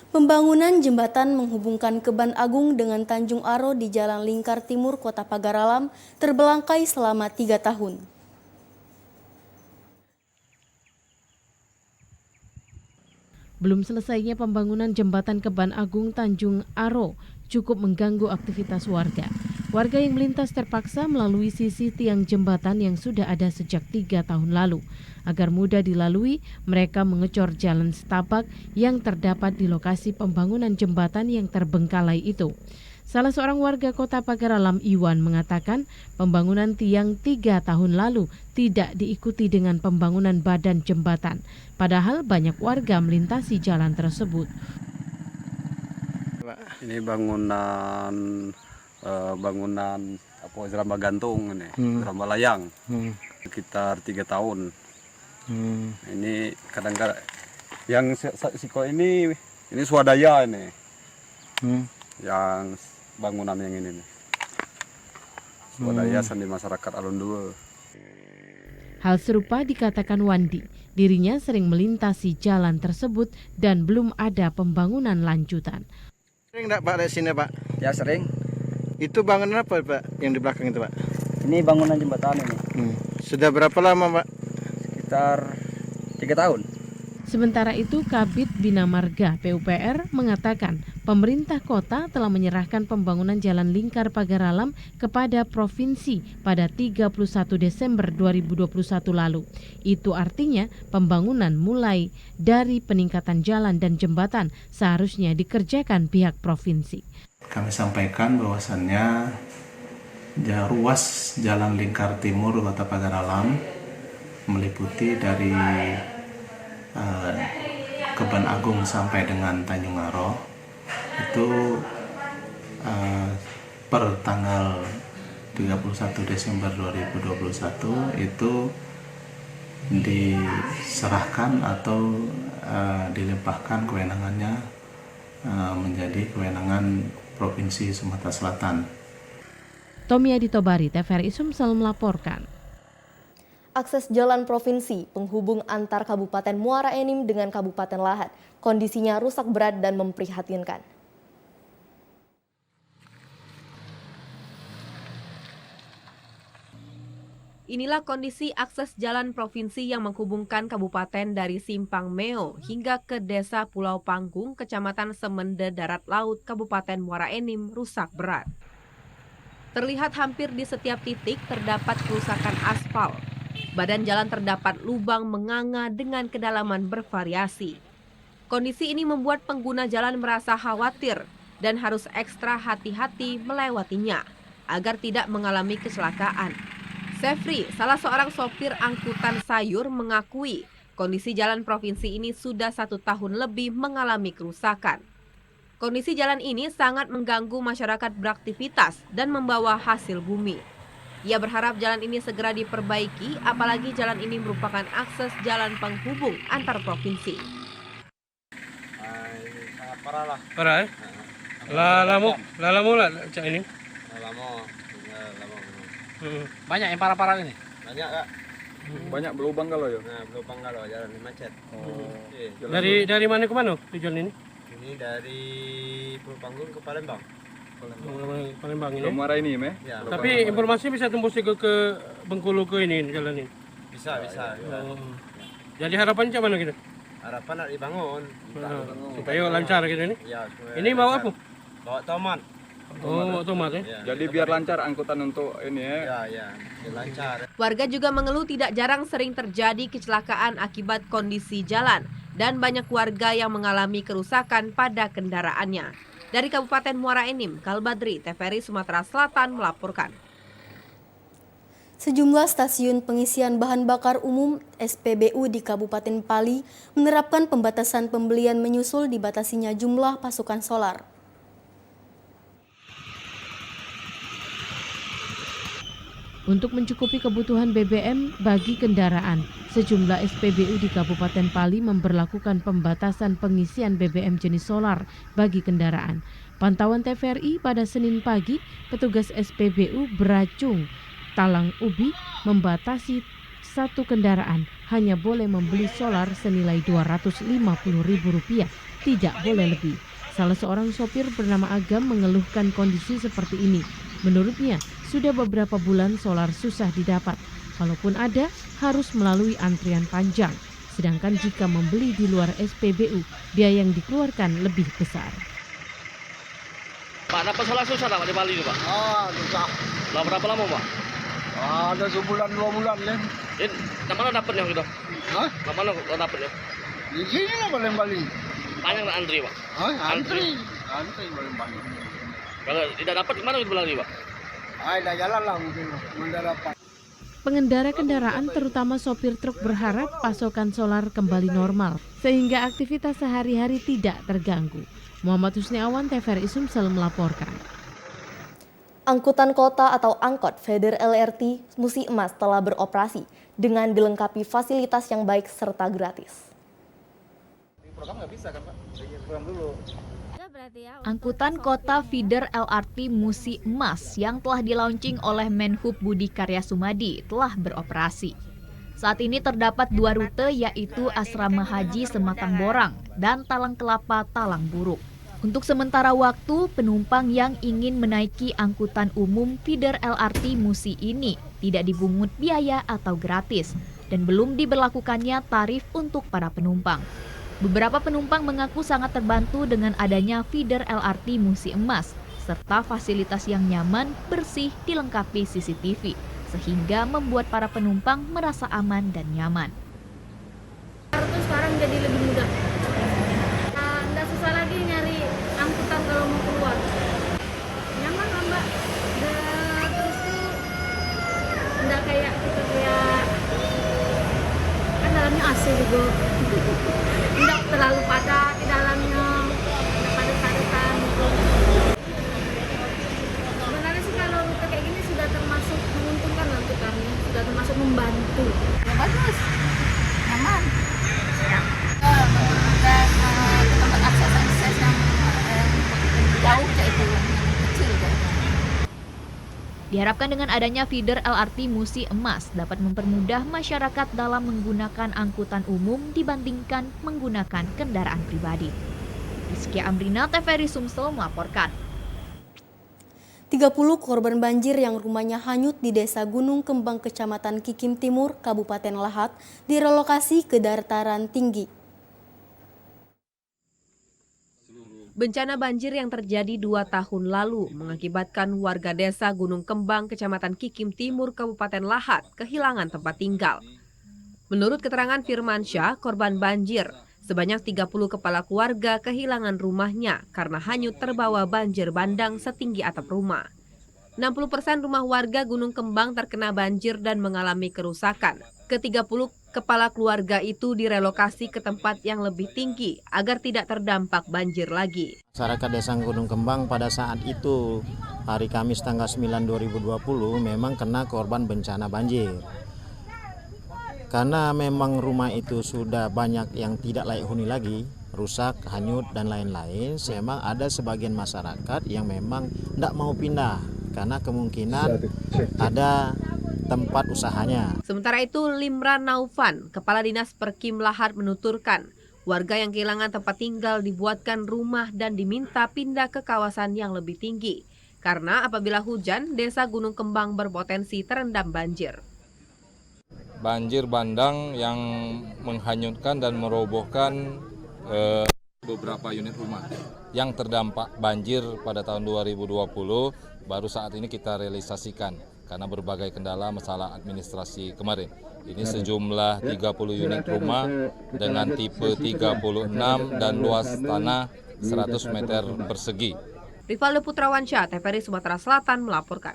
Pembangunan jembatan menghubungkan Keban Agung dengan Tanjung Aro di Jalan Lingkar Timur, Kota Pagaralam terbelangkai selama 3 tahun. Belum selesainya pembangunan jembatan Keban Agung Tanjung Aro cukup mengganggu aktivitas warga. Warga yang melintas terpaksa melalui sisi tiang jembatan yang sudah ada sejak 3 tahun lalu. Agar mudah dilalui, mereka mengecor jalan setapak yang terdapat di lokasi pembangunan jembatan yang terbengkalai itu. Salah seorang warga Kota Pagaralam, Iwan, mengatakan pembangunan tiang 3 tahun lalu tidak diikuti dengan pembangunan badan jembatan. Padahal banyak warga melintasi jalan tersebut. Ini bangunan jerambah gantung ini, jerambah layang, sekitar 3 tahun. Ini kadang-kadang yang siko ini swadaya ini, yang bangunan yang ini nih. Swadaya sandi masyarakat Alun Dua. Hal serupa dikatakan Wandi. Dirinya sering melintasi jalan tersebut dan belum ada pembangunan lanjutan. Sering enggak Pak dari sini Pak? Ya sering. Itu bangunan apa Pak yang di belakang itu Pak? Ini bangunan jembatan ini. Sudah berapa lama Pak? Sekitar 3 tahun. Sementara itu, Kabid Bina Marga PUPR mengatakan pemerintah kota telah menyerahkan pembangunan Jalan Lingkar Pagaralam kepada provinsi pada 31 Desember 2021 lalu. Itu artinya pembangunan mulai dari peningkatan jalan dan jembatan seharusnya dikerjakan pihak provinsi. Kami sampaikan bahwasannya ruas Jalan Lingkar Timur Kota Pagaralam meliputi dari Keban Agung sampai dengan Tanjung Aro itu per tanggal 31 Desember 2021 itu diserahkan atau dilimpahkan kewenangannya menjadi kewenangan Provinsi Sumatera Selatan. Tommy Aditobari, TVRI Sumsel melaporkan. Akses jalan provinsi penghubung antar Kabupaten Muara Enim dengan Kabupaten Lahat. Kondisinya rusak berat dan memprihatinkan. Inilah kondisi akses jalan provinsi yang menghubungkan kabupaten dari Simpang Meo hingga ke Desa Pulau Panggung, Kecamatan Semende Darat Laut, Kabupaten Muara Enim rusak berat. Terlihat hampir di setiap titik terdapat kerusakan aspal. Badan jalan terdapat lubang menganga dengan kedalaman bervariasi. Kondisi ini membuat pengguna jalan merasa khawatir dan harus ekstra hati-hati melewatinya agar tidak mengalami kecelakaan. Sefri, salah seorang sopir angkutan sayur, mengakui kondisi jalan provinsi ini sudah 1 tahun lebih mengalami kerusakan. Kondisi jalan ini sangat mengganggu masyarakat beraktivitas dan membawa hasil bumi. Ia berharap jalan ini segera diperbaiki, apalagi jalan ini merupakan akses jalan penghubung antar provinsi. Parah lah. Parah lama lah cak ini. Lama. Banyak yang parah-parah ini. Banyak Kak. Banyak berlubang kalau ya. Nah, berlubang kalau jalan ini macet. Dari mana ke mana tujuan ini? Ini dari Pulau Panggung ke Palembang. Palembang ini. Muara ini, Meh. Ya. Tapi informasi bisa tembus juga ke Bengkulu ke ini jalan ini. Bisa. Jadi harapan cak mana kita? Harapan nak dibangun. Supaya lancar gitu ini. Ya, ini mau apa? Bawa tomat. Oh, tomat ya. Jadi biar lancar angkutan untuk ini ya. Ya, lancar. Warga juga mengeluh tidak jarang sering terjadi kecelakaan akibat kondisi jalan dan banyak warga yang mengalami kerusakan pada kendaraannya. Dari Kabupaten Muara Enim, Kalbadri, TVRI Sumatera Selatan melaporkan. Sejumlah stasiun pengisian bahan bakar umum SPBU di Kabupaten Pali menerapkan pembatasan pembelian menyusul dibatasinya jumlah pasukan solar. Untuk mencukupi kebutuhan BBM bagi kendaraan, sejumlah SPBU di Kabupaten Pali memberlakukan pembatasan pengisian BBM jenis solar bagi kendaraan. Pantauan TVRI pada Senin pagi, petugas SPBU Beracung, Talang Ubi membatasi satu kendaraan hanya boleh membeli solar senilai Rp250.000 tidak boleh lebih. Salah seorang sopir bernama Agam mengeluhkan kondisi seperti ini. Menurutnya, sudah beberapa bulan solar susah didapat. Kalaupun ada, harus melalui antrian panjang. Sedangkan jika membeli di luar SPBU, biaya yang dikeluarkan lebih besar. Pak, dapat solar susah Pak di Bali itu Pak? Susah. Lah berapa lama Pak? Ada sebulan 2 bulan kan. Di mana dapatnya gitu? Di mana dapatnya? Di sini lah paling. Panjang tak antri Pak? Antri paling. Kalau tidak dapat gimana itu Bali Pak? Ada jalan lah mungkin. Mana dapat. Pengendara kendaraan terutama sopir truk berharap pasokan solar kembali normal sehingga aktivitas sehari-hari tidak terganggu. Muhammad Husniawan, TVRI Sumsel melaporkan. Angkutan kota atau angkot feeder LRT Musi Emas telah beroperasi dengan dilengkapi fasilitas yang baik serta gratis. Angkutan kota feeder LRT Musi Emas yang telah di-launching oleh Menhub Budi Karya Sumadi telah beroperasi. Saat ini terdapat 2 rute yaitu Asrama Haji Sematang Borang dan Talang Kelapa Talang Buruk. Untuk sementara waktu, penumpang yang ingin menaiki angkutan umum feeder LRT Musi ini tidak dipungut biaya atau gratis dan belum diberlakukannya tarif untuk para penumpang. Beberapa penumpang mengaku sangat terbantu dengan adanya feeder LRT Musi Emas serta fasilitas yang nyaman, bersih, dilengkapi CCTV sehingga membuat para penumpang merasa aman dan nyaman. Sekarang jadi lebih mudah. Nggak susah lagi nyari angkutan kalau mau keluar. Nyaman lah Mbak. Terus tuh nggak kayak kan dalamnya AC juga. Nggak terlalu padat di dalamnya. Nggak padat-padatan gitu. Sebenarnya sih kalau rute kayak gini sudah termasuk menguntungkan lah untuk kami. Sudah termasuk membantu. Ya bagus. Nyaman. Tempat akses yang jauh itu kecil kan. Diharapkan dengan adanya feeder LRT Musi Emas dapat mempermudah masyarakat dalam menggunakan angkutan umum dibandingkan menggunakan kendaraan pribadi. Rizkia Amrina, TVRI Sumsel melaporkan. 30 korban banjir yang rumahnya hanyut di Desa Gunung Kembang, Kecamatan Kikim Timur, Kabupaten Lahat, direlokasi ke dataran tinggi. Bencana banjir yang terjadi 2 tahun lalu mengakibatkan warga Desa Gunung Kembang, Kecamatan Kikim Timur, Kabupaten Lahat kehilangan tempat tinggal. Menurut keterangan Firmansyah, korban banjir, sebanyak 30 kepala keluarga kehilangan rumahnya karena hanyut terbawa banjir bandang setinggi atap rumah. 60% rumah warga Gunung Kembang terkena banjir dan mengalami kerusakan. Ke-30 kepala keluarga itu direlokasi ke tempat yang lebih tinggi agar tidak terdampak banjir lagi. Masyarakat Desa Gunung Kembang pada saat itu, hari Kamis tanggal 9 2020, memang kena korban bencana banjir. Karena memang rumah itu sudah banyak yang tidak layak huni lagi, rusak, hanyut, dan lain-lain, memang ada sebagian masyarakat yang memang tidak mau pindah karena kemungkinan ada tempat usahanya. Sementara itu, Limran Naufan, Kepala Dinas Perkim Lahat menuturkan, warga yang kehilangan tempat tinggal dibuatkan rumah dan diminta pindah ke kawasan yang lebih tinggi. Karena apabila hujan, Desa Gunung Kembang berpotensi terendam banjir. Banjir bandang yang menghanyutkan dan merobohkan beberapa unit rumah yang terdampak banjir pada tahun 2020 baru saat ini kita realisasikan karena berbagai kendala masalah administrasi kemarin. Ini sejumlah 30 unit rumah dengan tipe 36 dan luas tanah 100 meter persegi. Rivaldo Putrawansyah, TVRI Sumatera Selatan melaporkan.